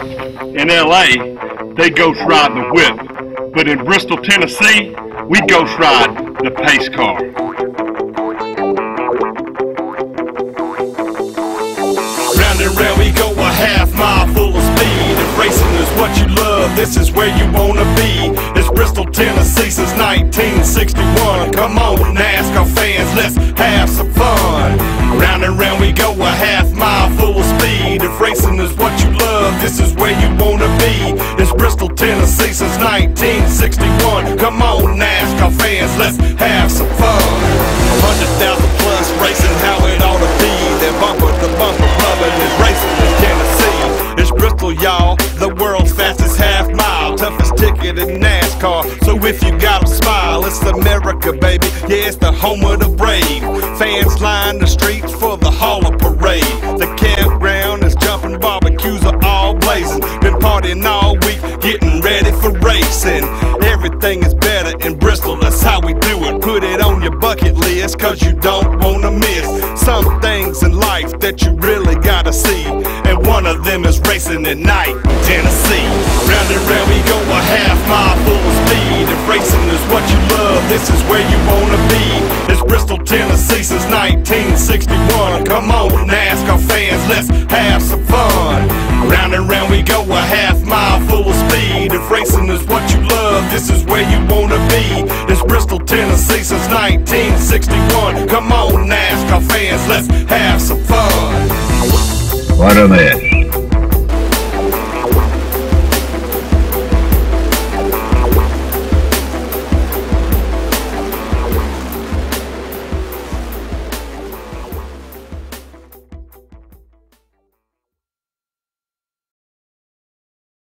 In LA, they ghost ride the whip, but in Bristol, Tennessee, we ghost ride the pace car. Round and round we go a half mile full of speed. If racing is what you love, this is where you wanna be. It's Bristol, Tennessee since 1961. Come on, NASCAR fans, let's have some fun. Round and round we go a half mile full of speed. If racing is what you love, this is where you wanna be. It's Bristol, Tennessee since 1961. Come on, NASCAR fans, let's have some fun. 100,000 plus racing how it ought to be. That bumper to bumper rubbing is racing in Tennessee. It's Bristol, y'all, the world's fastest half mile, toughest ticket in NASCAR. So if you got a smile, it's America, baby. Yeah, it's the home of the brave. Fans line the streets for the Hall of Parade. The campground is jumping, barbecues are all blazing. Been partying all week, getting ready for racing. Everything is better in Bristol, that's how we do it. Put it on your bucket list, cause you don't wanna miss some things in life that you really gotta see. And one of them is racing at night in Tennessee. Round and round we go a half mile full of speed. If racing is what you love, this is where you wanna be. It's Bristol, Tennessee since 1961. Come on, NASCAR fans, let's have some fun. Round and round we go a half mile full of speed. If racing is what you love, this is where you wanna be. It's Bristol, Tennessee since 1961. Come on, NASCAR fans, let's have some fun. What a mess.